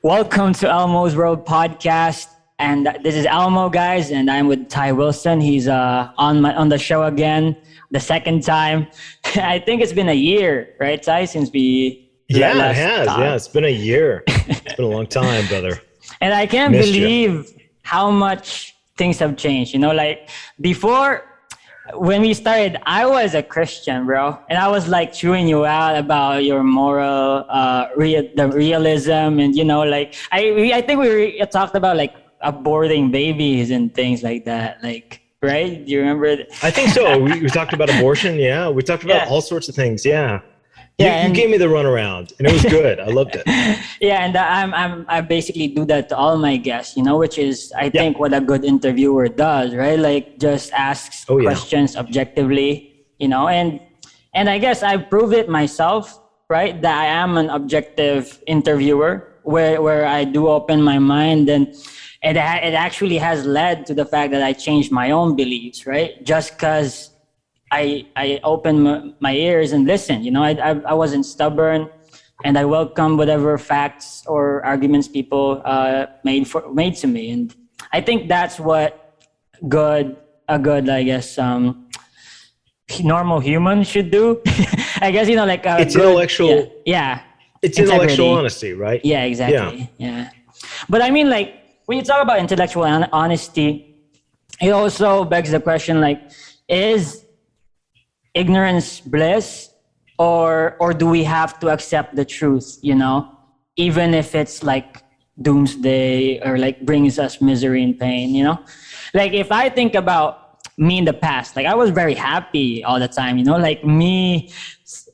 Welcome to Elmo's World Podcast. And this is Elmo, guys, and I'm with Ty Wilson. He's on the show again, the second time. I think it's been a year, right, Ty, since we Yeah, it last has. talked. Yeah, it's been a year. It's been a long time, brother. And I can't Missed you. believe how much things have changed. You know, like before, when we started, I was a Christian, bro, and I was like chewing you out about your moral, the realism, and like I think we talked about like aborting babies and things like that, like right? Do you remember? I think so. We talked about abortion. Yeah, we talked about all sorts of things. Yeah. You gave me the runaround, and it was good. I loved it. Yeah, and I basically do that to all my guests, which is I think what a good interviewer does, right? Like just asks questions objectively, and I guess I've proved it myself, right? That I am an objective interviewer where I do open my mind, and it actually has led to the fact that I changed my own beliefs, right? Just because I opened my ears and listened. I wasn't stubborn, and I welcomed whatever facts or arguments people made to me. And I think that's what a good I guess normal human should do. I guess like it's intellectual. Yeah. It's intellectual honesty, right? Yeah, exactly. Yeah. But I mean, like when you talk about intellectual honesty, it also begs the question: like, is ignorance bliss, or do we have to accept the truth, even if it's like doomsday or like brings us misery and pain, like if I think about me in the past, like I was very happy all the time, like me,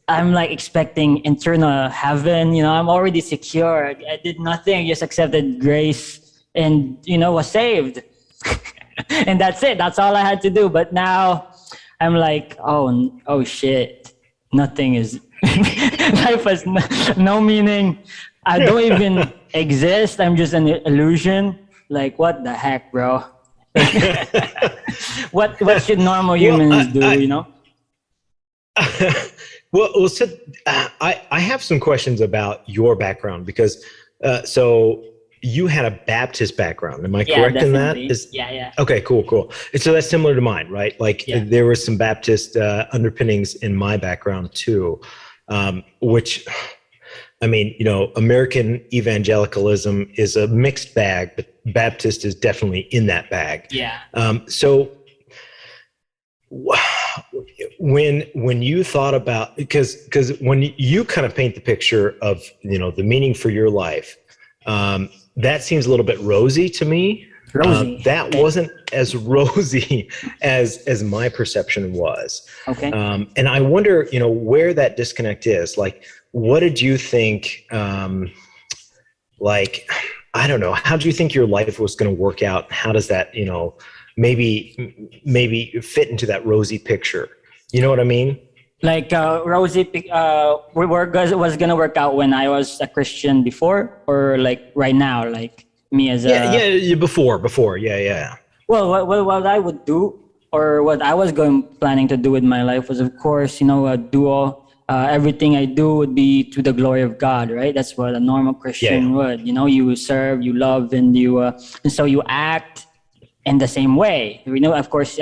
I'm like expecting eternal heaven, I'm already secure. I did nothing, just accepted grace and was saved. And that's it, that's all I had to do. But now I'm like, oh shit, nothing is, life has no meaning. I don't even exist. I'm just an illusion. Like, what the heck, bro? What should normal humans do, Well, so, I have some questions about your background because, so you had a Baptist background. Am I correct in that? Yeah. Okay, cool. And so that's similar to mine, right? Like there were some Baptist underpinnings in my background too, which, I mean, American evangelicalism is a mixed bag, but Baptist is definitely in that bag. Yeah. So when you thought about, because when you kind of paint the picture of, the meaning for your life, that seems a little bit rosy to me. Rosy. That wasn't as rosy as my perception was. Okay. And I wonder, where that disconnect is. Like, what did you think? Like, I don't know. How do you think your life was going to work out? How does that, maybe fit into that rosy picture? You know what I mean? Like Rosie, was gonna work out when I was a Christian before, or like right now, like me as a before, yeah. Well, what I would do, or what I was planning to do with my life was, of course, everything I do would be to the glory of God, right? That's what a normal Christian would. You serve, you love, and and so you act in the same way. Of course,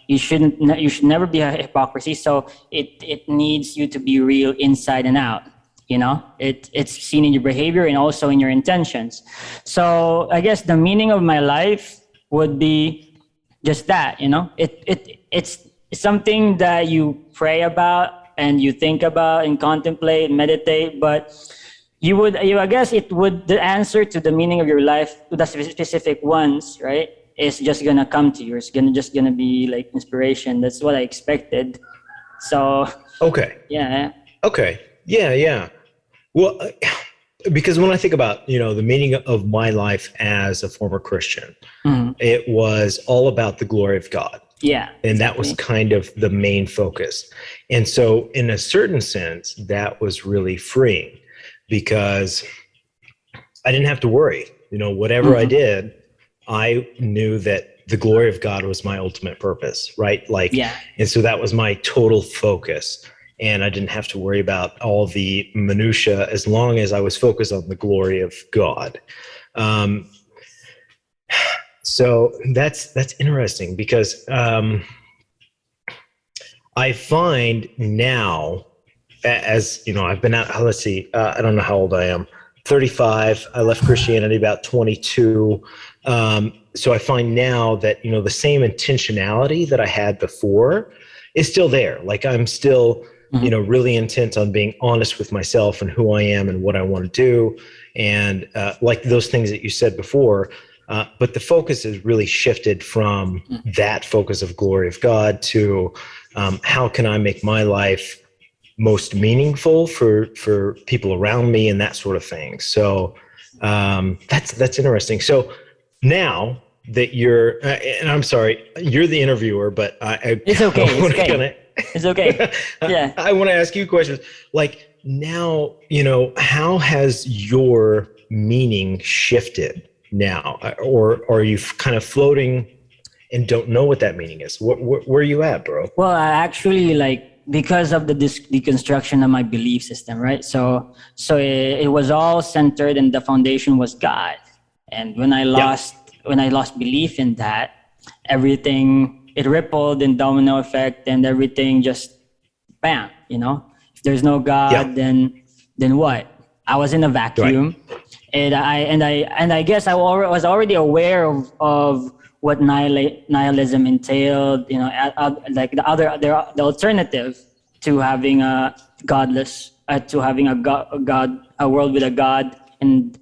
you should never be a hypocrisy. So it needs you to be real inside and out. It's seen in your behavior and also in your intentions. So I guess the meaning of my life would be just that. It's something that you pray about and you think about and contemplate, meditate, but I guess the answer to the meaning of your life, to the specific ones, right, is just gonna come to you. It's just gonna be like inspiration. That's what I expected. So okay. Yeah. Okay. Yeah. Well, because when I think about the meaning of my life as a former Christian, it was all about the glory of God. Yeah. And that was kind of the main focus. And so in a certain sense, that was really freeing because I didn't have to worry. Whatever I did, I knew that the glory of God was my ultimate purpose, right? And so that was my total focus. and I didn't have to worry about all the minutia as long as I was focused on the glory of God. So that's interesting because I find now, as you know, I've been out, let's see, I don't know how old I am, 35. I left Christianity about 22. So I find now that, you know, the same intentionality that I had before is still there. Like I'm still, you know, really intent on being honest with myself and who I am and what I want to do. And like those things that you said before, but the focus has really shifted from that focus of glory of God to how can I make my life most meaningful for people around me and that sort of thing. So that's interesting. So now that you're, and I'm sorry, you're the interviewer, but it's okay. It's okay. Yeah. I want to ask you questions. Like now, you know, how has your meaning shifted now, or are you kind of floating and don't know what that meaning is? Where are you at, bro? Well, I actually because of the deconstruction of my belief system, right? So it was all centered, and the foundation was God. And when I lost belief in that, everything, it rippled in domino effect, and everything just bam. You know, if there's no God, then what? I was in a vacuum, and I guess I was already aware of what nihilism entailed. You know, like the alternative to having a godless, to having a world with a God, and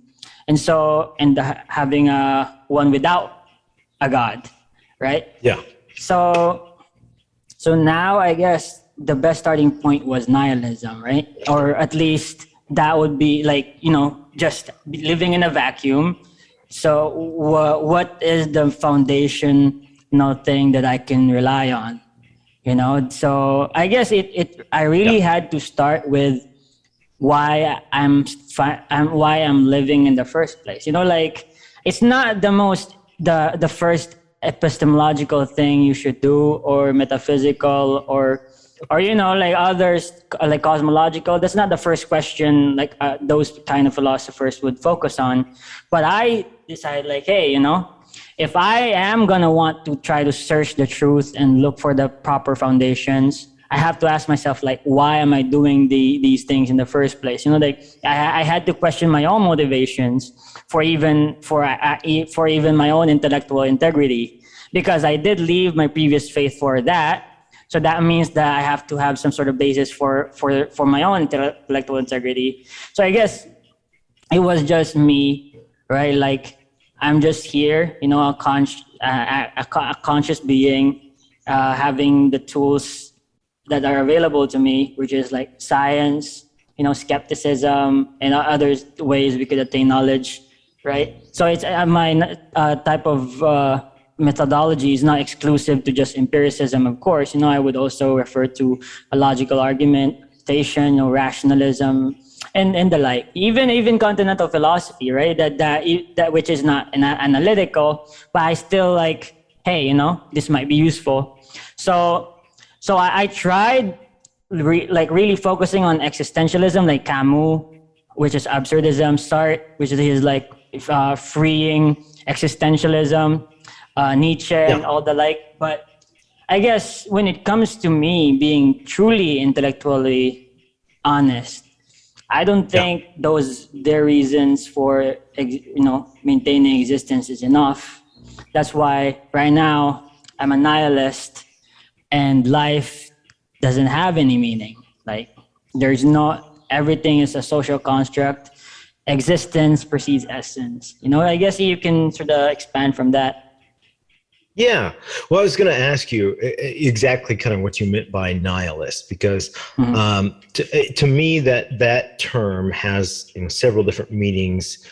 having a one without a God, right? Yeah. So now I guess the best starting point was nihilism, right? Or at least that would be like, you know, just living in a vacuum. So what is the foundational thing that I can rely on? You know, so I guess I really had to start with why I'm living in the first place. You know, like it's not the first epistemological thing you should do, or metaphysical, or you know, like others, like cosmological. That's not the first question like those kind of philosophers would focus on. But I decided, like, hey, you know, if I am gonna want to try to search the truth and look for the proper foundations, I have to ask myself, like, why am I doing these things in the first place? You know, like I had to question my own motivations for even my own intellectual integrity, because I did leave my previous faith for that. So that means that I have to have some sort of basis for my own intellectual integrity. So I guess it was just me, right? Like I'm just here, you know, a conscious being, having the tools that are available to me, which is like science, you know, skepticism, and other ways we could attain knowledge, right? So it's my type of methodology is not exclusive to just empiricism, of course. You know, I would also refer to a logical argumentation, you know, rationalism, and the like. Even continental philosophy, right? That which is not analytical, but I still like, hey, you know, this might be useful. So I tried really focusing on existentialism, like Camus, which is absurdism, Sartre, which is his like freeing existentialism, Nietzsche and all the like. But I guess when it comes to me being truly intellectually honest, I don't think their reasons for maintaining existence is enough. That's why right now I'm a nihilist, and life doesn't have any meaning. Like everything is a social construct. Existence precedes essence. You know, I guess you can sort of expand from that. Yeah. Well, I was going to ask you exactly kind of what you meant by nihilist, because to me that term has, you know, several different meanings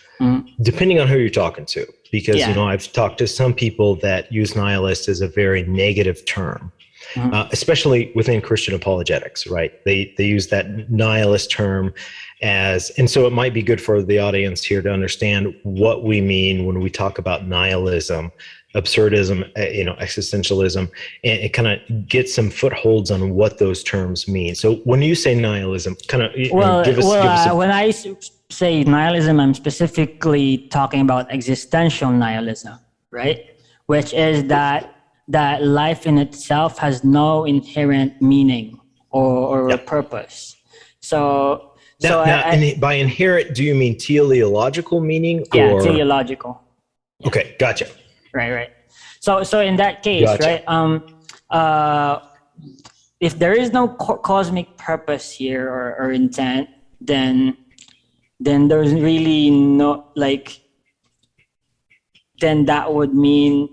depending on who you're talking to. Because, you know, I've talked to some people that use nihilist as a very negative term. especially within Christian apologetics, right? They use that nihilist term and so it might be good for the audience here to understand what we mean when we talk about nihilism, absurdism, existentialism, and kind of get some footholds on what those terms mean. So when you say nihilism, kind of give us when I say nihilism, I'm specifically talking about existential nihilism, right? Which is that life in itself has no inherent meaning or purpose. By inherent, do you mean teleological meaning? Yeah, teleological. Yeah. Okay, gotcha. Right. So in that case, gotcha. Right? If there is no cosmic purpose here or intent, then there's really no then that would mean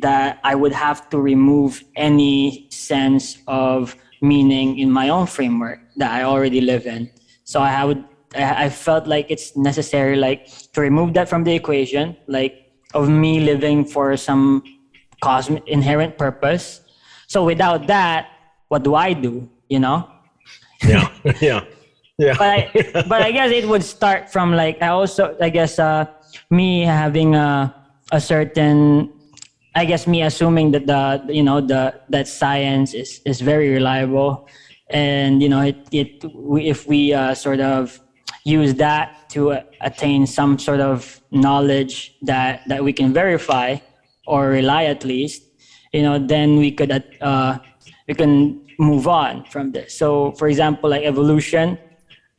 that I would have to remove any sense of meaning in my own framework that I already live in. So I felt like it's necessary to remove that from the equation, of me living for some cosmic inherent purpose. So without that, what do I do? Yeah. But I guess it would start from me having a certain, me assuming that that science is very reliable, and if we sort of use that to attain some sort of knowledge that we can verify or rely at least, then we can move on from this. So for example, evolution,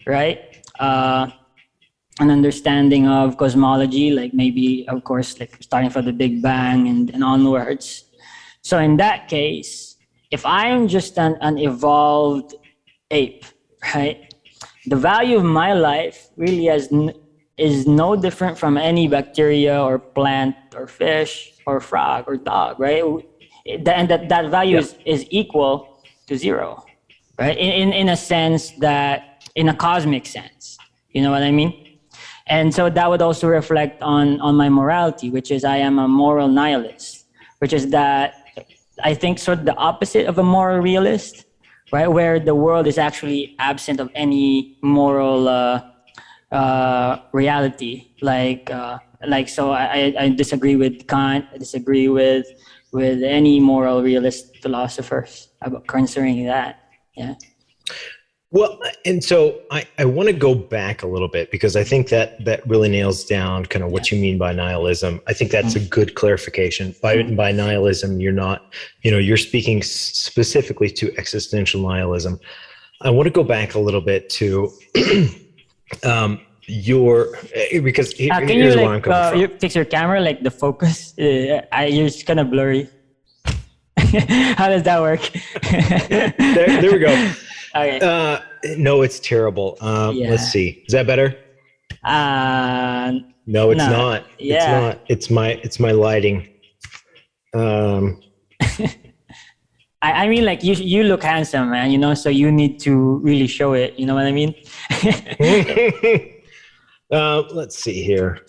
right? An understanding of cosmology, maybe of course starting from the Big Bang and onwards. So in that case, if I am just an evolved ape, right? The value of my life really is no different from any bacteria or plant or fish or frog or dog, right? And that value is equal to zero, right? In a sense in a cosmic sense, you know what I mean? And so that would also reflect on my morality, which is I am a moral nihilist, which is that I think sort of the opposite of a moral realist, right? Where the world is actually absent of any moral reality. So I disagree with Kant. I disagree with any moral realist philosophers concerning that. Yeah. Well, and so I want to go back a little bit because I think that really nails down kind of what you mean by nihilism. I think that's a good clarification. By nihilism, you're not, you're speaking specifically to existential nihilism. I want to go back a little bit to because here's where I'm coming from. You fix your camera, the focus. You're just kind of blurry. How does that work? there we go. Okay. No, it's terrible. Let's see. Is that better? No, it's not. Yeah. It's not. It's my lighting. I mean, you look handsome, man. So you need to really show it. You know what I mean? Let's see here.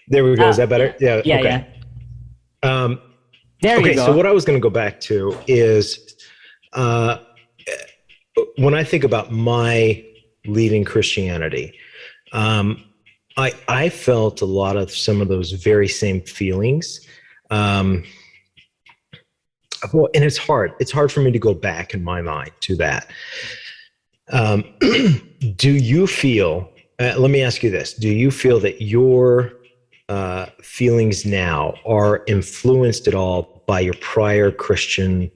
There we go. Is that better? Yeah. Yeah. Okay. Yeah. There you go. So what I was going to go back to is when I think about my leaving Christianity, I felt a lot of some of those very same feelings. Well, and it's hard. It's hard for me to go back in my mind to that. Do you feel, let me ask you this, do you feel that your feelings now are influenced at all by your prior Christian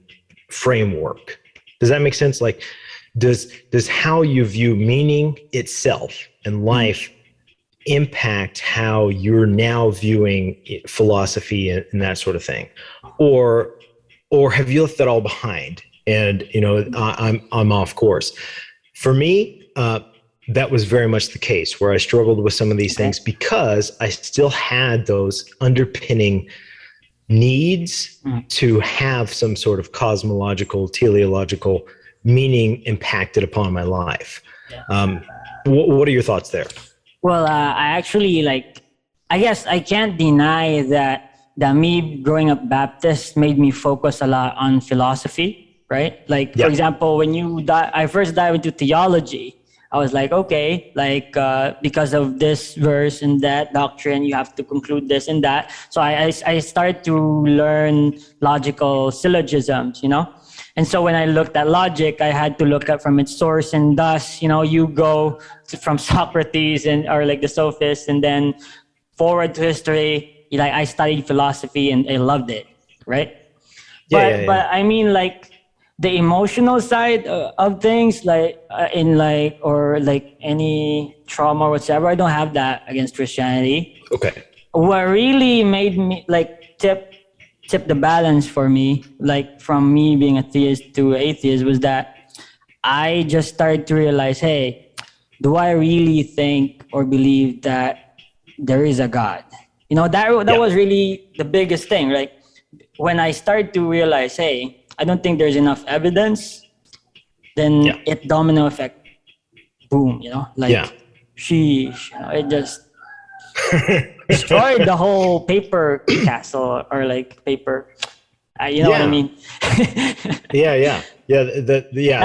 framework? Does that make sense? Does how you view meaning itself and life impact how you're now viewing philosophy and that sort of thing? Or have you left that all behind and, I'm off course? For me, that was very much the case where I struggled with some of these things because I still had those underpinning needs to have some sort of cosmological, teleological meaning impacted upon my life. What are your thoughts there? Well, I actually I guess I can't deny that that me growing up Baptist made me focus a lot on philosophy, right? Like, for example, when I first dive into theology, I was like, okay, like because of this verse and that doctrine, you have to conclude this and that. So I started to learn logical syllogisms, And so when I looked at logic, I had to look at from its source, and thus, you go from Socrates or like the sophists, and then forward to history. Like I studied philosophy and I loved it, right? But I mean, like the emotional side of things, like or like any trauma or whatever, I don't have that against Christianity. Okay. What really made me like tip the balance for me, like from me being a theist to atheist, was that I just started to realize, hey, do I really think or believe that there is a God? That was really the biggest thing. Like when I started to realize, hey, I don't think there's enough evidence, then it domino effect, boom, sheesh, it just destroyed the whole paper castle or like paper. You know what I mean? The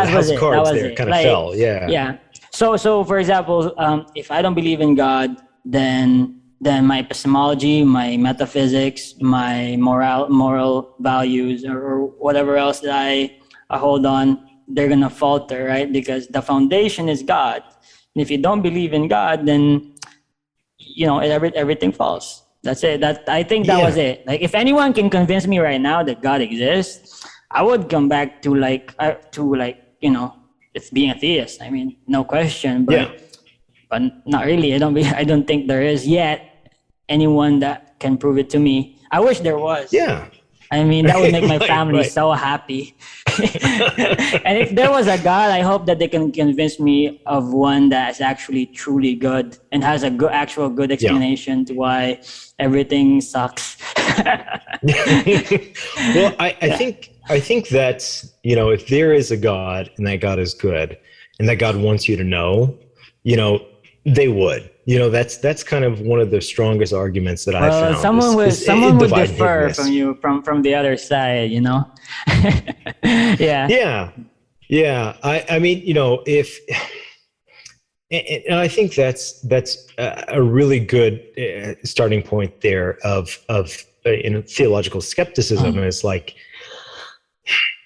house of cards there kind of fell. Yeah. So for example, if I don't believe in God, then my epistemology, my metaphysics, my moral values, or whatever else that I hold on, they're gonna falter, right? Because the foundation is God. And if you don't believe in God, then everything falls. That's it. I think that was it. Like if anyone can convince me right now that God exists, I would come back to it's being a theist. I mean, no question. But not really. I don't think there is yet anyone that can prove it to me. I wish there was. Yeah. I mean, that would make my family so happy. And if there was a God, I hope that they can convince me of one that is actually truly good and has a good explanation to why everything sucks. Well, I think that's, if there is a God and that God is good and that God wants you to know, they would. That's kind of one of the strongest arguments that I found. Someone would differ from you from the other side, Yeah. I mean, if, and I think that's a really good starting point there of theological skepticism. Is like,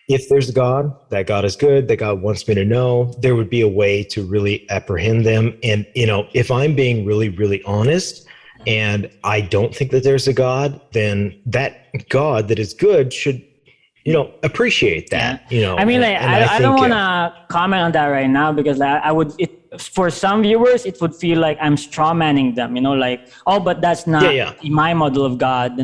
if there's a God, that God is good, that God wants me to know, there would be a way to really apprehend them. And, if I'm being really, really honest and I don't think that there's a God, then that God that is good should, appreciate that, I mean, I don't want to comment on that right now because for some viewers, it would feel like I'm strawmanning them, but that's not my model of God,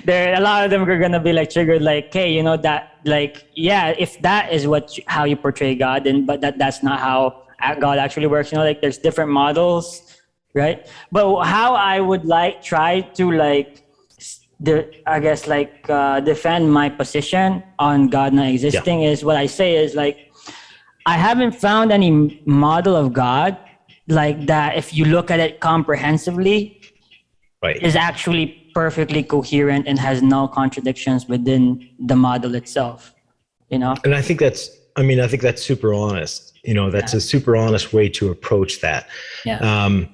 there a lot of them are gonna be like triggered, like, hey, that, like, if that is how you portray God, then but that's not how God actually works. Like there's different models, right? But how I would try to defend my position on God not existing is what I say is like, I haven't found any model of God like that. If you look at it comprehensively, is actually perfectly coherent and has no contradictions within the model itself, And I think that's super honest. That's a super honest way to approach that. And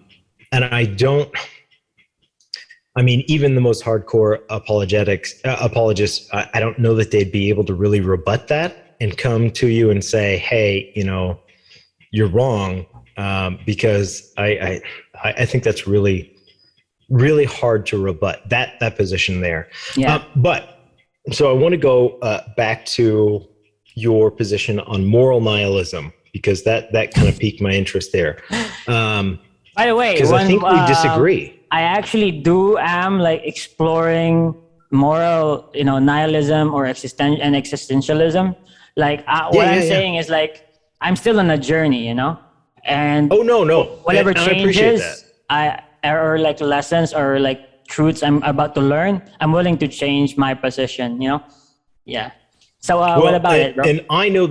even the most hardcore apologists, I don't know that they'd be able to really rebut that and come to you and say, hey, you're wrong. Because I think that's really, really hard to rebut that position there. So I want to go back to your position on moral nihilism, because that kind of piqued my interest there. By the way, because I think we disagree. I actually am exploring moral, nihilism or existentialism. Like what I'm saying is like, I'm still on a journey, and whatever changes or like lessons or like truths I'm about to learn, I'm willing to change my position, So what about it, bro? And I know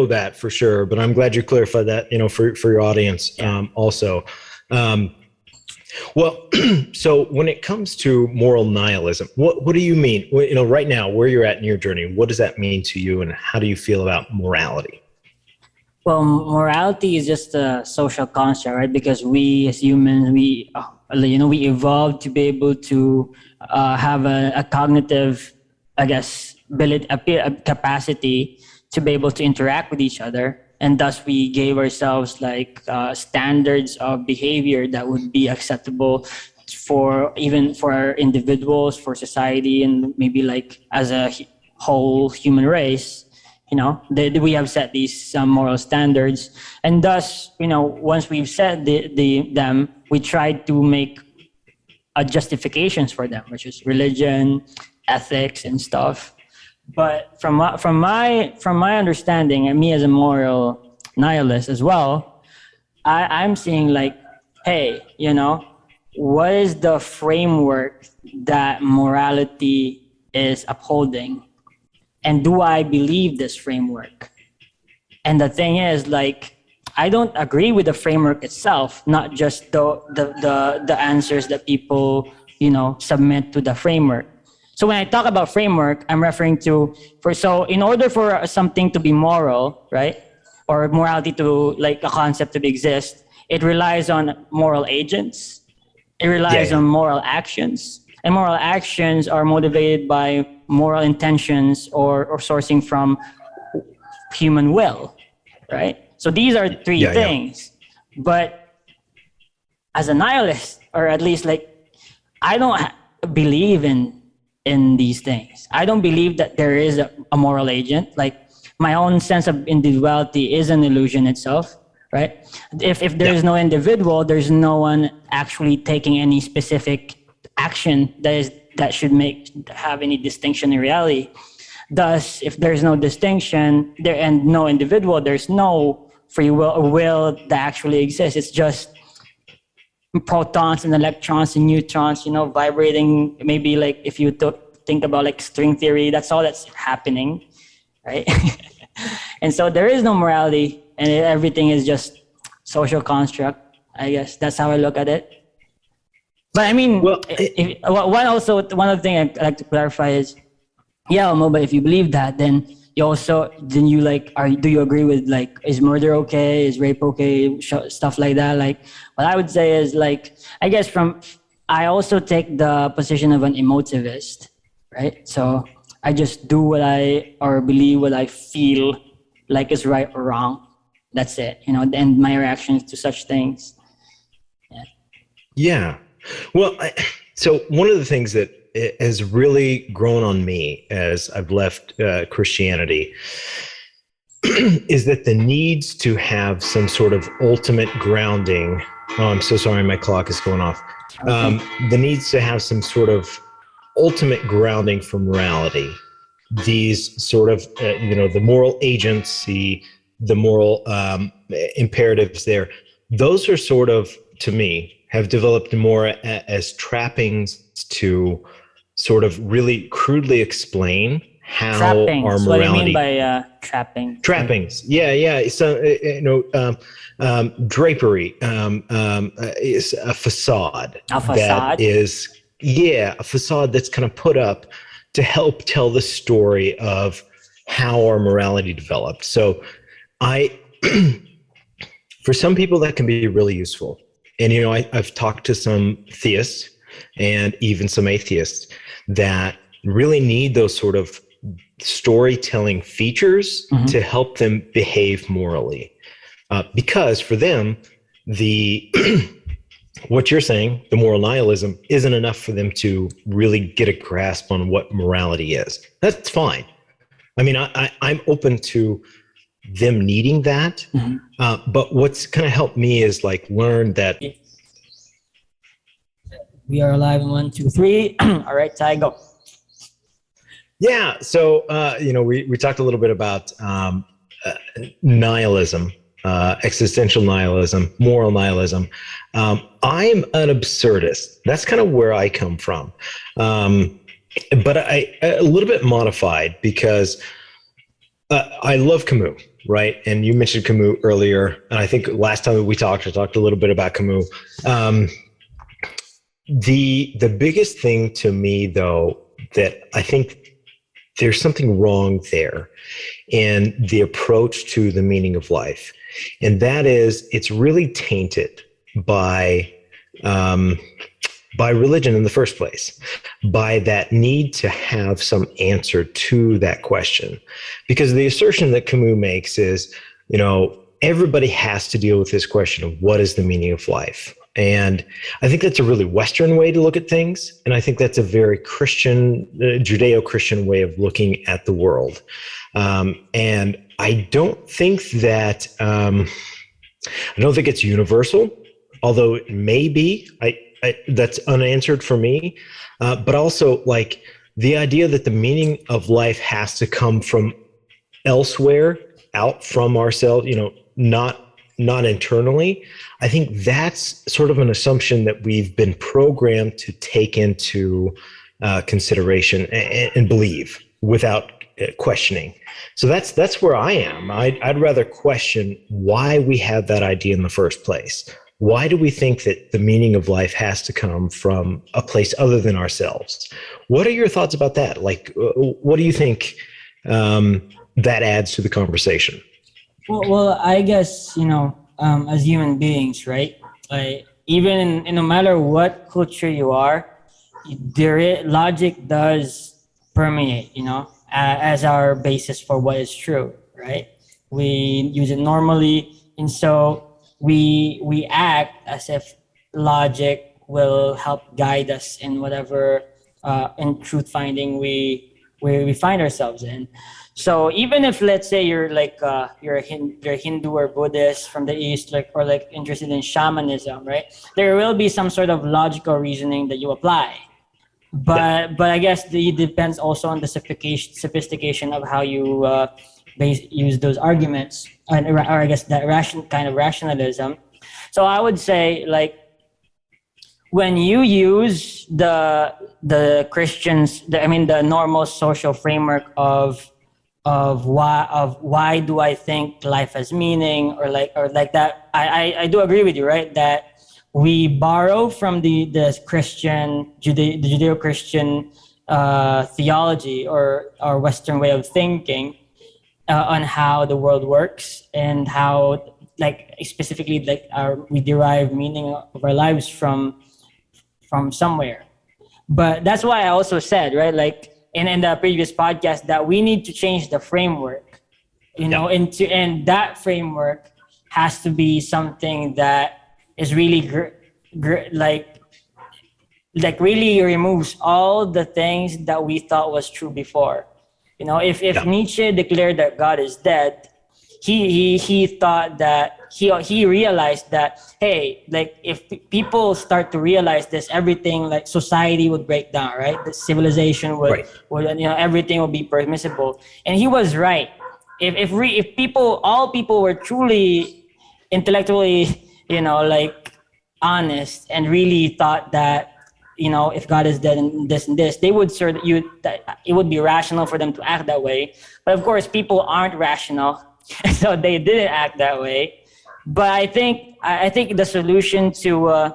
that for sure, but I'm glad you clarified that, for your audience also. Well, so when it comes to moral nihilism, what do you mean? Well, right now, where you're at in your journey, what does that mean to you, and how do you feel about morality? Well, morality is just a social construct, right? Because we as humans, we evolved to be able to have a cognitive, I guess, ability, a capacity to be able to interact with each other, and thus we gave ourselves like standards of behavior that would be acceptable for even for individuals, for society, and maybe like as a whole human race. We have set these moral standards, and thus, once we've set them, we try to make justifications for them, which is religion, ethics, and stuff. But from my understanding, and me as a moral nihilist as well, I'm seeing like, hey, what is the framework that morality is upholding? And do I believe this framework? And the thing is, like, I don't agree with the framework itself, not just the answers that people, submit to the framework. So when I talk about framework, I'm referring to so in order for something to be moral, right? Or morality to like a concept to exist, it relies on moral agents. It relies on moral actions. And moral actions are motivated by moral intentions or sourcing from human will, right? So these are three things. But as a nihilist, or at least like, I don't believe in these things. I don't believe that there is a moral agent. Like, my own sense of individuality is an illusion itself, right? If there is no individual, there's no one actually taking any specific action that should have any distinction in reality. Thus, if there's no distinction there and no individual, there's no free will that actually exists. It's just protons and electrons and neutrons, vibrating. Maybe like if you think about like string theory, that's all that's happening, right? And so there is no morality, and everything is just social construct. I guess that's how I look at it. But I mean, one of the things I'd like to clarify is, but if you believe that, then you like, do you agree with like, is murder okay? Is rape okay? Stuff like that. Like, what I would say is like, I guess I also take the position of an emotivist, right? So I just do believe what I feel like is right or wrong. That's it, and my reactions to such things. Yeah. Well, so one of the things that has really grown on me as I've left Christianity is that the needs to have some sort of ultimate grounding. Oh, I'm so sorry, my clock is going off. Okay. The needs to have some sort of ultimate grounding for morality. These sort of, the moral agents, the moral imperatives there. Those are sort of, to me, have developed more as trappings to sort of really crudely explain how trappings. Our morality. What do you mean by trapping? Trappings. Yeah. So drapery is a facade. A facade. That is, a facade that's kind of put up to help tell the story of how our morality developed. So, for some people, that can be really useful. And, I've talked to some theists and even some atheists that really need those sort of storytelling features to help them behave morally. Because for them, what you're saying, the moral nihilism, isn't enough for them to really get a grasp on what morality is. That's fine. I mean, I'm open to them needing that. But what's kind of helped me is like learn that. We are alive in 1, 2, 3. All right, Ty, go. Yeah. So, we talked a little bit about nihilism, existential nihilism, moral nihilism. I'm an absurdist. That's kind of where I come from. But I a little bit modified because I love Camus, right? And you mentioned Camus earlier. And I think last time we talked, I talked a little bit about Camus. The biggest thing to me, though, that I think there's something wrong there in the approach to the meaning of life, and that is it's really tainted by religion in the first place, by that need to have some answer to that question. Because the assertion that Camus makes is, everybody has to deal with this question of what is the meaning of life. And I think that's a really Western way to look at things. And I think that's a very Christian, Judeo-Christian way of looking at the world. And I don't think that, I don't think it's universal, although it may be. That's unanswered for me. But also, like, the idea that the meaning of life has to come from elsewhere, out from ourselves, not internally. I think that's sort of an assumption that we've been programmed to take into consideration and believe without questioning. So that's where I am. I'd rather question why we have that idea in the first place. Why do we think that the meaning of life has to come from a place other than ourselves? What are your thoughts about that? Like, what do you think that adds to the conversation? Well, I guess, as human beings, right? Like, even in no matter what culture you are, logic does permeate, as our basis for what is true, right? We use it normally, and so we act as if logic will help guide us in whatever in truth finding we find ourselves in. So even if, let's say, you're like you're Hindu or Buddhist from the East, or interested in shamanism, right? There will be some sort of logical reasoning that you apply, but I guess it depends also on the sophistication of how you use those arguments, or I guess that kind of rationalism. So I would say, like, when you use the Christians, the normal social framework of why do I think life has meaning, or like that, I do agree with you, right? That we borrow from the Christian, the Judeo-Christian theology or our Western way of thinking on how the world works, and how, like, specifically, like, we derive meaning of our lives from somewhere. But that's why I also said, right, like in the previous podcast, that we need to change the framework, and that framework has to be something that is really like really removes all the things that we thought was true before. If Nietzsche declared that God is dead, he thought that he realized that, hey, like, if people start to realize this, everything, like society would break down, right? The civilization would everything would be permissible. And he was right. If all people were truly intellectually, like, honest, and really thought that, if God is dead and this, they would that it would be rational for them to act that way. But of course, people aren't rational, so they didn't act that way. But I think the solution to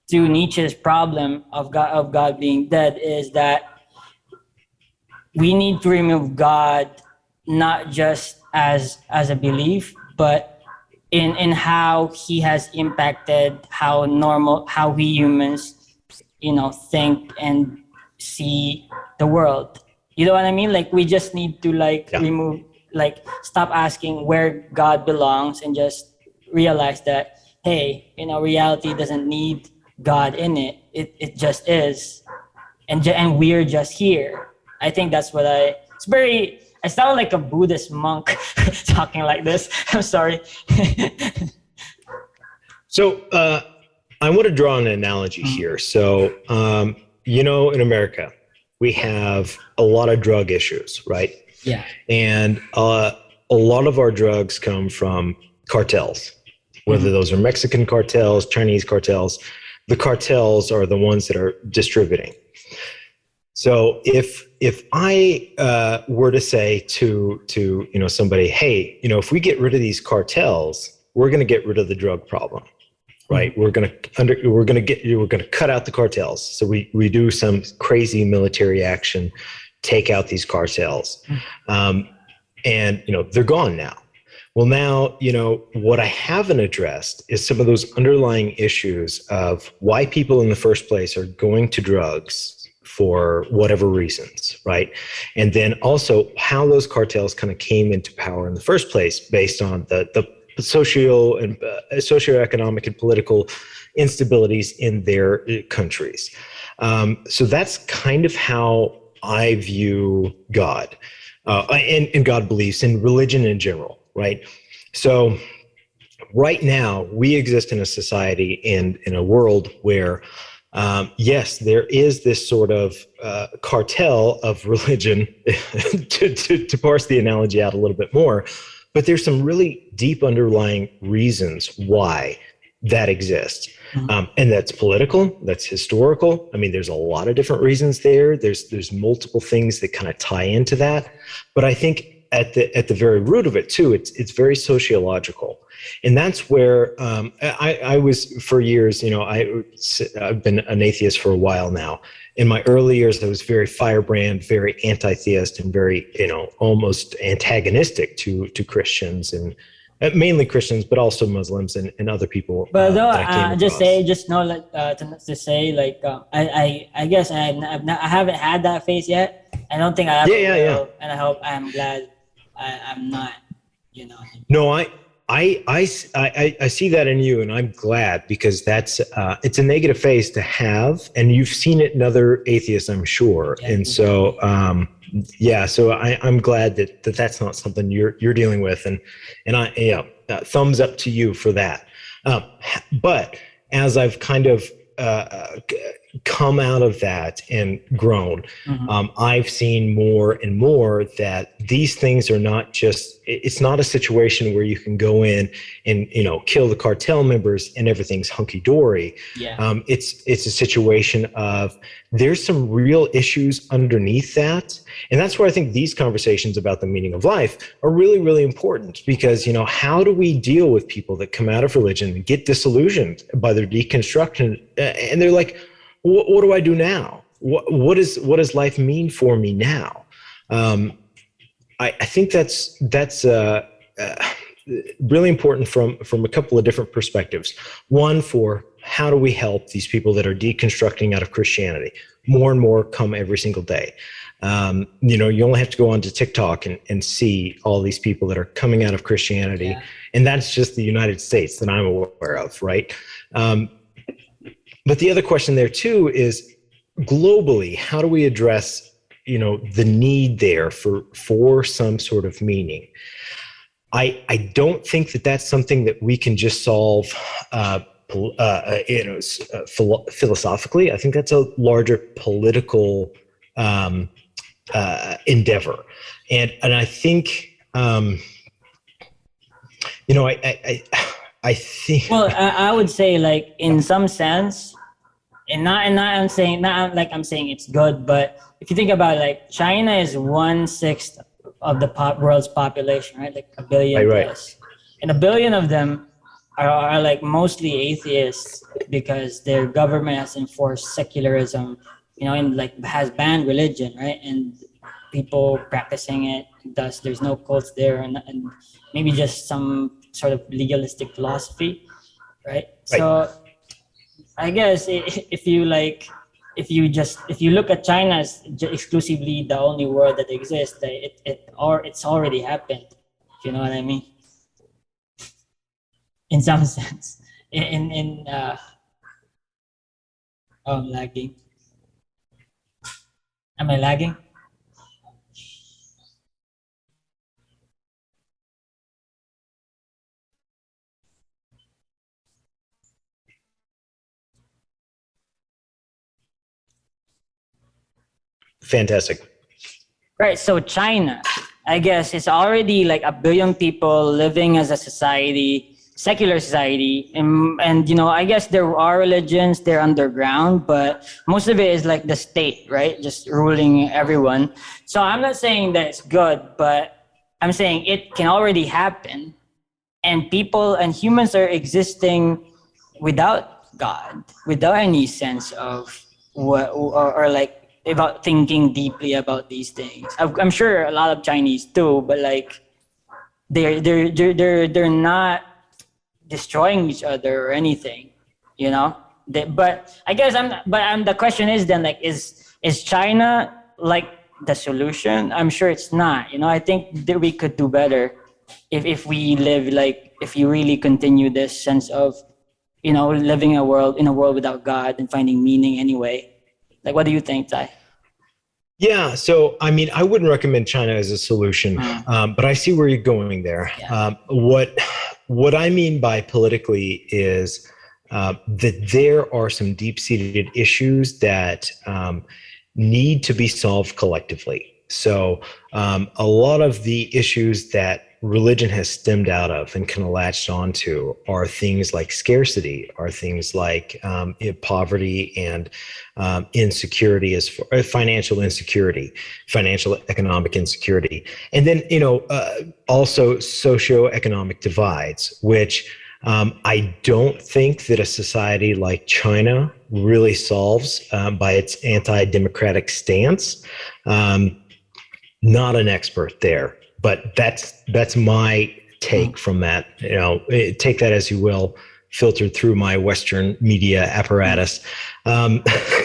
Nietzsche's problem of God being dead is that we need to remove God, not just as a belief, but in how he has impacted how we humans think and see the world. You know what I mean? Like, we just need to remove, like, stop asking where God belongs, and just realize that, hey, reality doesn't need God in it. It just is, and we're just here. I think that's what I sound like a Buddhist monk talking like this. I'm sorry. So I want to draw an analogy here. So, in America, we have a lot of drug issues, right? Yeah. And a lot of our drugs come from cartels, whether those are Mexican cartels, Chinese cartels. The cartels are the ones that are distributing. So if I were to say to somebody, hey, if we get rid of these cartels, we're going to get rid of the drug problem, right? We're going to cut out the cartels. So we do some crazy military action, take out these cartels. And, they're gone now. Well, now, what I haven't addressed is some of those underlying issues of why people in the first place are going to drugs for whatever reasons, right? And then also how those cartels kind of came into power in the first place based on the social and socioeconomic and political instabilities in their countries. So that's kind of how I view God and God beliefs and religion in general, right? So right now we exist in a society and in a world where yes, there is this sort of cartel of religion, to parse the analogy out a little bit more, but there's some really deep underlying reasons why that exists. And that's political, that's historical. I mean, there's a lot of different reasons there. There's multiple things that kind of tie into that. But I think at the very root of it too, it's very sociological. And that's where I was for years, I've been an atheist for a while now. In my early years, I was very firebrand, very anti-theist, and very, almost antagonistic to Christians, and mainly Christians, but also Muslims and other people. But though, I guess I haven't had that phase yet. I don't think I ever will, and I hope I'm glad I'm not. No, I see that in you, and I'm glad, because that's it's a negative phase to have, and you've seen it in other atheists, I'm sure. Yeah, and so so I'm glad that that's not something you're dealing with, and I thumbs up to you for that. But as I've kind of come out of that and grown, I've seen more and more that these things are not just, it's not a situation where you can go in and, kill the cartel members and everything's hunky-dory. It's a situation of there's some real issues underneath that. And that's where I think these conversations about the meaning of life are really, really important, because, how do we deal with people that come out of religion and get disillusioned by their deconstruction, and they're like, what do I do now? What does life mean for me now? I think that's really important from a couple of different perspectives. One, for how do we help these people that are deconstructing out of Christianity? More and more come every single day. You only have to go onto TikTok and see all these people that are coming out of Christianity, and that's just the United States that I'm aware of, right? But the other question there too is, globally, how do we address, the need there for some sort of meaning? I don't think that that's something that we can just solve, philosophically. I think that's a larger political endeavor, and I think, I think. Well, I would say, like, in some sense, and I'm saying it's good, but if you think about it, like, China is 1/6 of the world's population, right? Like 1 billion plus, and 1 billion of them are like mostly atheists, because their government has enforced secularism, and like has banned religion, right? And people practicing it, thus there's no cults there, and maybe just some sort of legalistic philosophy, right? So I guess if you look at China as exclusively the only world that exists, it's already happened. You know what I mean? In some sense, I'm lagging. Am I lagging? Fantastic. Right. So China, I guess, it's already like 1 billion people living as a society, secular society. And I guess there are religions, they're underground, but most of it is like the state, right? Just ruling everyone. So I'm not saying that it's good, but I'm saying it can already happen. And people and humans are existing without God, without any sense of what, or like about thinking deeply about these things. I'm sure a lot of Chinese too, but like they're not destroying each other or anything, you know. But I guess the question is then, like, is China like the solution? I'm sure it's not. You know, I think that we could do better if we live, like, if you really continue this sense of, you know, living in a world without God and finding meaning anyway. Like, what do you think, Ty? Yeah, so I mean, I wouldn't recommend China as a solution, but I see where you're going there. Yeah. What I mean by politically is that there are some deep-seated issues that need to be solved collectively. So a lot of the issues that religion has stemmed out of and kind of latched onto are things like scarcity, are things like poverty and insecurity, as far, financial insecurity, financial economic insecurity, and then also socioeconomic divides, which I don't think that a society like China really solves by its anti-democratic stance. Not an expert there, but that's my take from that. You know, take that as you will, filtered through my Western media apparatus.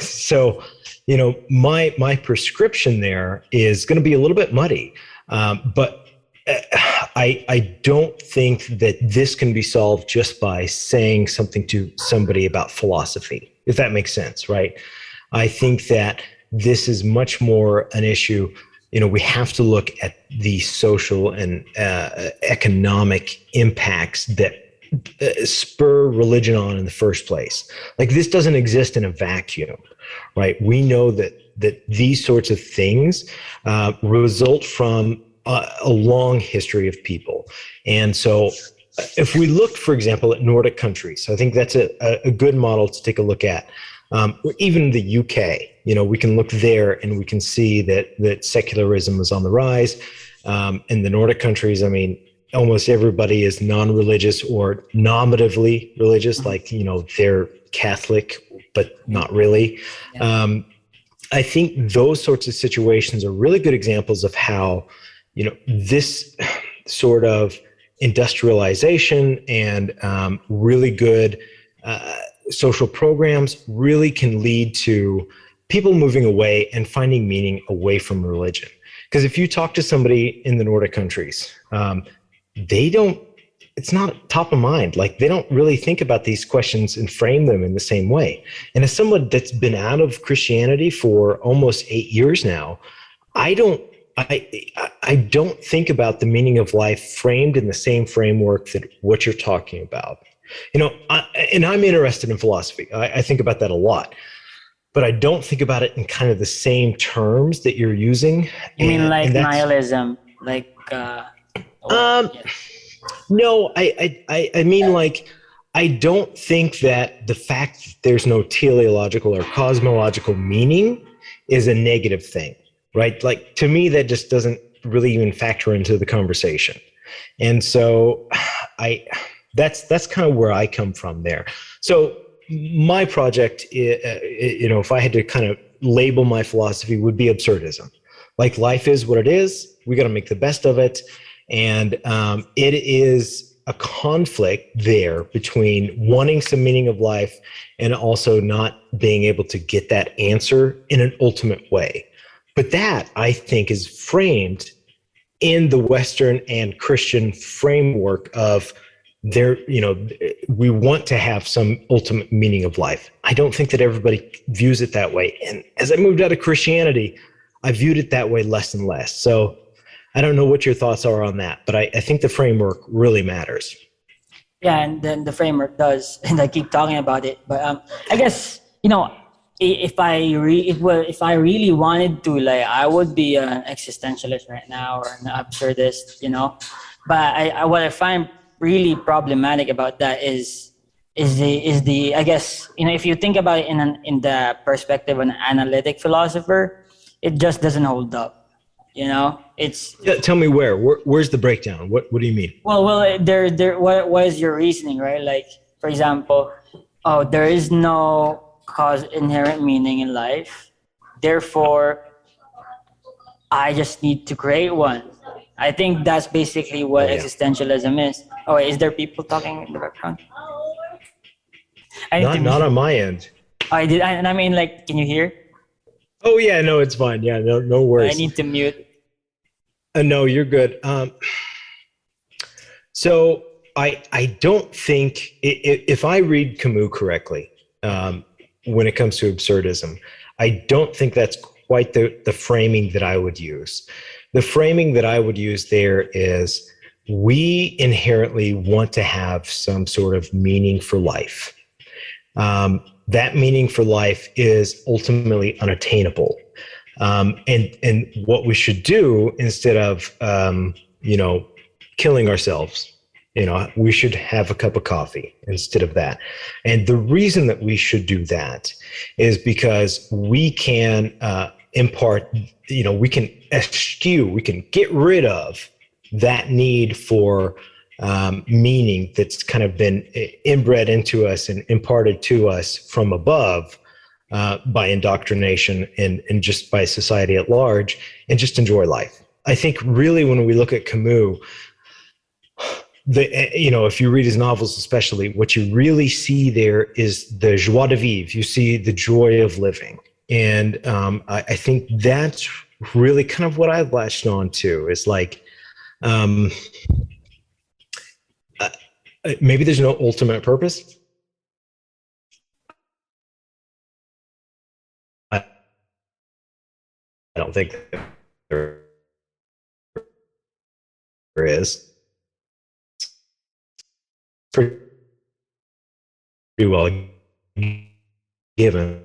So, you know, my prescription there is going to be a little bit muddy, but I don't think that this can be solved just by saying something to somebody about philosophy, if that makes sense, right? I think that this is much more an issue. You know, we have to look at the social and economic impacts that spur religion on in the first place. Like, this doesn't exist in a vacuum, right? We know that these sorts of things result from a long history of people. And so if we look, for example, at Nordic countries, I think that's a good model to take a look at. Or even the UK, you know, we can look there and we can see that secularism is on the rise. In the Nordic countries, I mean, almost everybody is non-religious or nominatively religious, like, you know, they're Catholic, but not really. Yeah. I think those sorts of situations are really good examples of how, you know, this sort of industrialization and really good social programs really can lead to people moving away and finding meaning away from religion. Because if you talk to somebody in the Nordic countries, it's not top of mind. Like, they don't really think about these questions and frame them in the same way. And as someone that's been out of Christianity for almost 8 years now, I don't think about the meaning of life framed in the same framework that what you're talking about. You know, and I'm interested in philosophy. I think about that a lot, but I don't think about it in kind of the same terms that you're using. You mean like nihilism? Like, no, I mean, like, I don't think that the fact that there's no teleological or cosmological meaning is a negative thing, right? Like, to me, that just doesn't really even factor into the conversation. And so that's kind of where I come from there. So my project, you know, if I had to kind of label my philosophy, would be absurdism. Like, life is what it is. We got to make the best of it. And it is a conflict there between wanting some meaning of life and also not being able to get that answer in an ultimate way. But that, I think, is framed in the Western and Christian framework of there, you know, we want to have some ultimate meaning of life. I don't think that everybody views it that way. And as I moved out of Christianity, I viewed it that way less and less. So I don't know what your thoughts are on that, but I think the framework really matters. Yeah, and then the framework does, and I keep talking about it. But I guess, you know, if I really wanted to, like, I would be an existentialist right now or an absurdist, you know. But what I find really problematic about that is the I guess, you know, if you think about it in the perspective of an analytic philosopher, it just doesn't hold up. You know, tell me where's the breakdown? What do you mean? Well, what is your reasoning, right? Like, for example, oh, there is no cause inherent meaning in life. Therefore, I just need to create one. I think that's basically what Oh yeah. existentialism is. Oh, wait, is there people talking in the background? I need to Not mute. on my end. I did, and I mean, like, can you hear? Oh yeah, no, it's fine. Yeah, no I worries. need to mute. No, you're good. So I don't think if I read Camus correctly, when it comes to absurdism, I don't think that's quite the framing that I would use. The framing that I would use there is we inherently want to have some sort of meaning for life. That meaning for life is ultimately unattainable. And what we should do instead of killing ourselves, we should have a cup of coffee instead of that. And the reason that we should do that is because we can impart, we can eschew, we can get rid of that need for meaning that's kind of been inbred into us and imparted to us from above by indoctrination and just by society at large, and just enjoy life. I think really when we look at Camus, if you read his novels especially, what you really see there is the joie de vivre. You see the joy of living. And I think that's really kind of what I've latched on to, is like, maybe there's no ultimate purpose. I don't think there is. Pretty well given.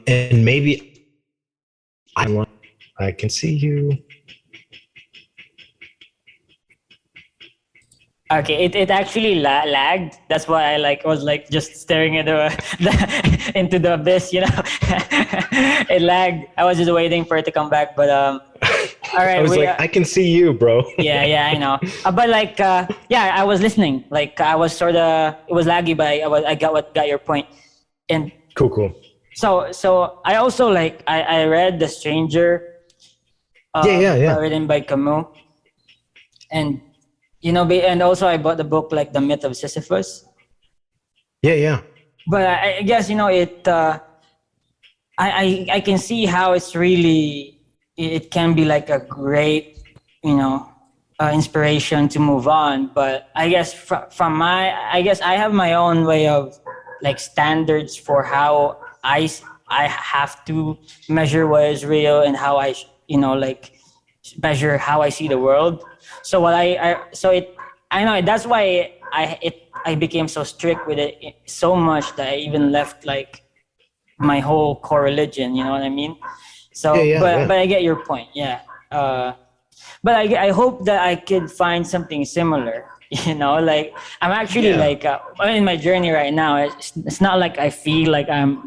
And maybe I can see you. Okay, it actually lagged. That's why I was just staring at into the abyss. It lagged. I was just waiting for it to come back, but all right. I was I can see you, bro. yeah, I know. But yeah, I was listening. I was sort of, it was laggy, but I got your point. And Cool. So I also I read The Stranger. Yeah. Written by Camus, and. And also I bought the book The Myth of Sisyphus. Yeah. But I guess it. I can see how it's really, it can be a great inspiration to move on. But I guess I guess I have my own way of standards for how I have to measure what is real and how I measure how I see the world. So I know that's why I became so strict with it so much that I even left my whole core religion. You know what I mean? So but I get your point. Yeah. But I hope that I could find something similar. I'm actually in my journey right now. It's not like I feel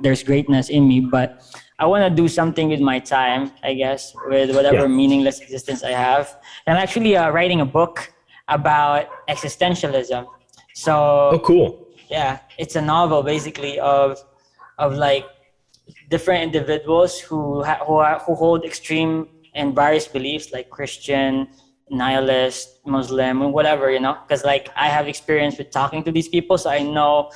there's greatness in me, but I want to do something with my time, I guess, with whatever meaningless existence I have. And I'm actually writing a book about existentialism. So, oh, cool. Yeah, it's a novel basically of different individuals who hold extreme and various beliefs, like Christian, nihilist, Muslim, whatever, because I have experience with talking to these people, so I know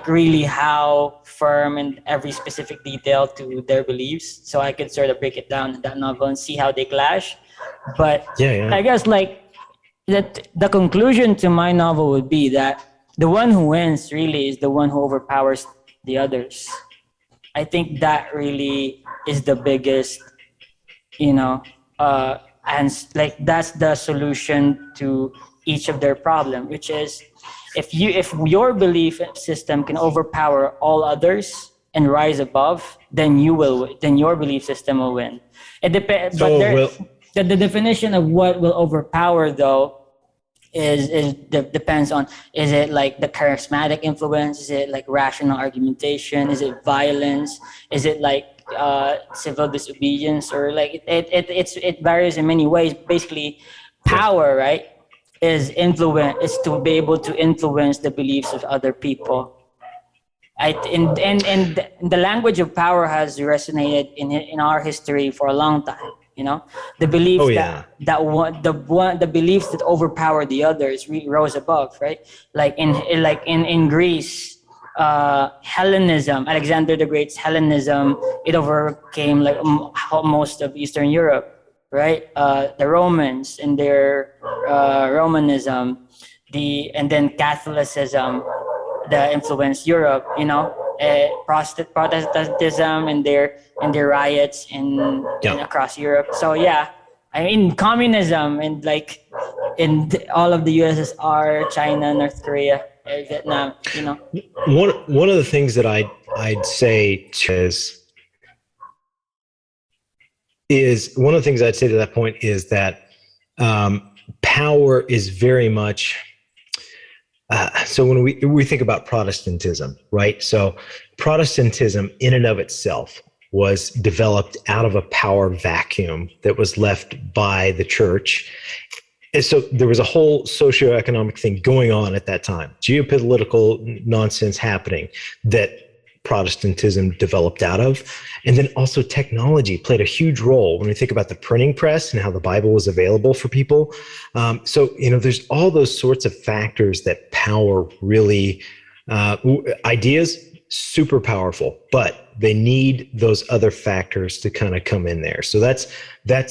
really how firm in every specific detail to their beliefs, so I could sort of break it down in that novel and see how they clash. But I guess that the conclusion to my novel would be that the one who wins really is the one who overpowers the others. I think that really is the biggest, and that's the solution to each of their problem, which is if your belief system can overpower all others and rise above, then your belief system will win. It depends. The definition of what will overpower though depends on, is it the charismatic influence, is it rational argumentation, is it violence, is it civil disobedience, or like it varies in many ways. Basically, power, right, is to be able to influence the beliefs of other people. And the language of power has resonated in our history for a long time. You know, the beliefs the beliefs that overpower the others rose above, right? Like in Greece, Hellenism, Alexander the Great's Hellenism, it overcame like most of Eastern Europe, right? The Romans and their Romanism, and then Catholicism that influenced Europe, you know, Protestantism and their riots in across Europe. So yeah, I mean communism and like in all of the USSR, China, North Korea, Vietnam, you know. One of the things that I'd say is one of the things I'd say to that point is that power is very much. So when we think about Protestantism, right? So Protestantism in and of itself was developed out of a power vacuum that was left by the church. And so there was a whole socioeconomic thing going on at that time, geopolitical nonsense happening that Protestantism developed out of. And then also technology played a huge role when we think about the printing press and how the Bible was available for people. So, you know, there's all those sorts of factors that power really, ideas, super powerful, but they need those other factors to kind of come in there. So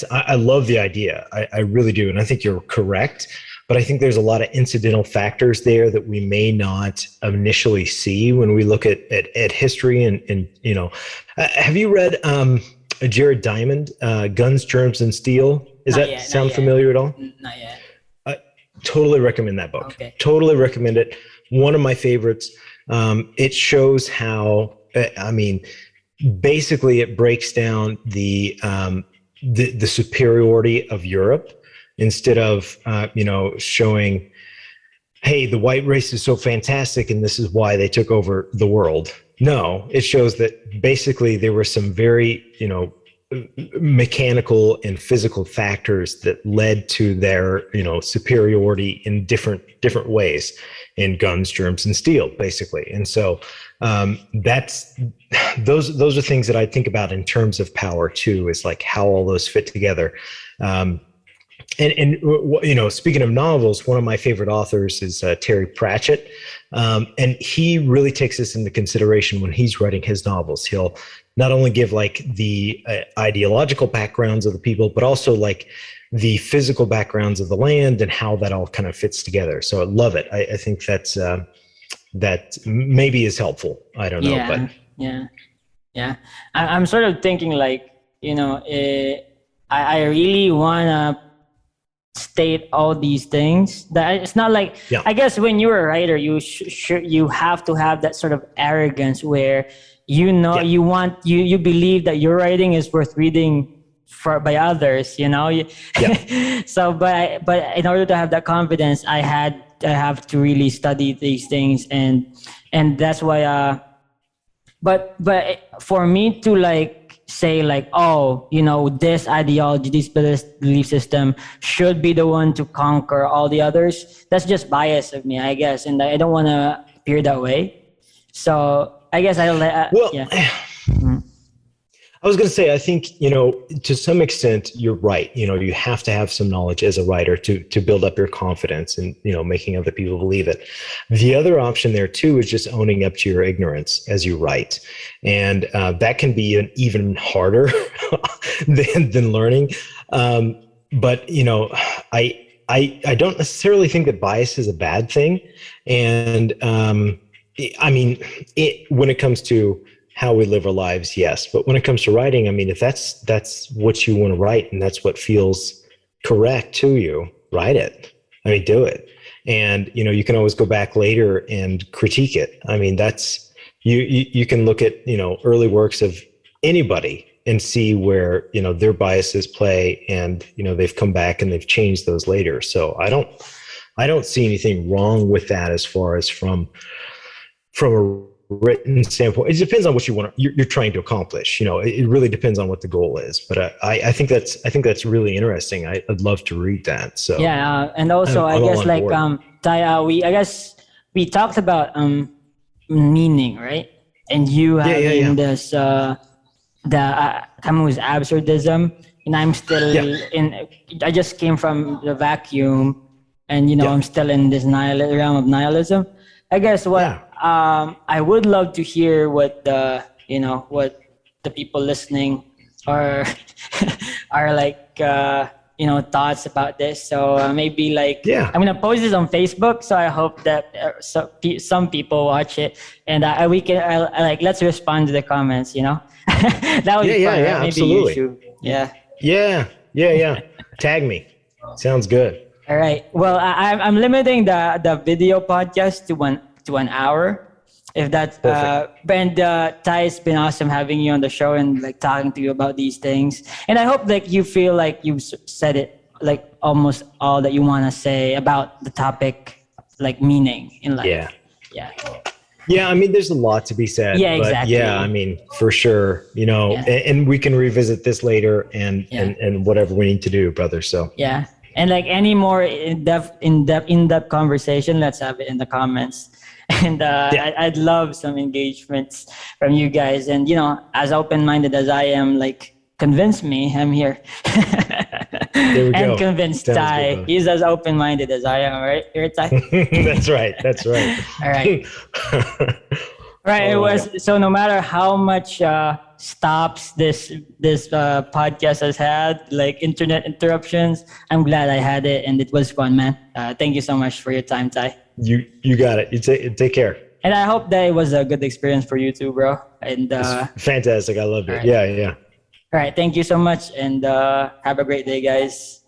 I love the idea. I really do. And I think you're correct. But I think there's a lot of incidental factors there that we may not initially see when we look at history. And you know, have you read Jared Diamond, Guns, Germs, and Steel? Sound familiar at all? Not yet. I totally recommend that book. Okay. Totally recommend it. One of my favorites. It shows how, I mean, basically it breaks down the superiority of Europe. Instead of, you know, showing, hey, the white race is so fantastic and this is why they took over the world. No, it shows that basically there were some very, you know, mechanical and physical factors that led to their, you know, superiority in different ways in Guns, Germs, and Steel, basically. And so those are things that I think about in terms of power too, is like how all those fit together. And you know, speaking of novels, one of my favorite authors is Terry Pratchett, and he really takes this into consideration when he's writing his novels. He'll not only give like the ideological backgrounds of the people, but also like the physical backgrounds of the land and how that all kind of fits together. So I love it. I think that maybe is helpful. I don't know, but I'm sort of thinking like, you know, I really wanna state all these things that it's not like, I guess when you're a writer, you have to have that sort of arrogance where, you know, you believe that your writing is worth reading by others, you know. So but in order to have that confidence, I have to really study these things, and that's why but for me to like say like, oh, you know, this ideology, this belief system should be the one to conquer all the others, that's just bias of me, I guess, and I don't want to appear that way. So I guess I was going to say, I think, you know, to some extent, you're right. You know, you have to have some knowledge as a writer to build up your confidence and, you know, making other people believe it. The other option there too is just owning up to your ignorance as you write. And that can be even harder than learning. But, you know, I don't necessarily think that bias is a bad thing. And I mean, when it comes to how we live our lives, yes. But when it comes to writing, I mean, if that's what you want to write and that's what feels correct to you, write it. I mean, do it. And, you know, you can always go back later and critique it. I mean, that's, you can look at, you know, early works of anybody and see where, you know, their biases play, and, you know, they've come back and they've changed those later. So I don't see anything wrong with that as far as from a written standpoint, it depends on what you're trying to accomplish. It really depends on what the goal is. But I think that's really interesting. I'd love to read that. So yeah, and also I guess like Ty, we talked about meaning, right? And you having this the Camus absurdism, and I'm still in. I just came from the vacuum, and I'm still in this realm of nihilism. I guess what I would love to hear what what the people listening are are like thoughts about this. So maybe like I'm gonna post this on Facebook. So I hope that some people watch it, and we can like let's respond to the comments. That would be fun. Right? Maybe absolutely. Yeah. Tag me. Sounds good. All right. Well, I'm limiting the video podcast to an hour. If that's and Ty, it's been awesome having you on the show and like talking to you about these things. And I hope like you feel like you've said it like almost all that you want to say about the topic, like meaning in life. Yeah, I mean, there's a lot to be said. Yeah, exactly. But yeah, I mean, for sure, and we can revisit this later and whatever we need to do, brother. So yeah, and like any more in-depth conversation, let's have it in the comments. And I'd love some engagements from you guys. And as open-minded as I am, like convince me, I'm here. There we and go. Convince Ty. Good, he's as open-minded as I am, right? You're Ty. That's right. All right. Right. So no matter how much stops this podcast has had, like internet interruptions, I'm glad I had it, and it was fun, man. Thank you so much for your time, Ty. You got it. You take care. And I hope that it was a good experience for you too, bro. And it's fantastic. I loved it. Right. Yeah. All right. Thank you so much, and have a great day, guys.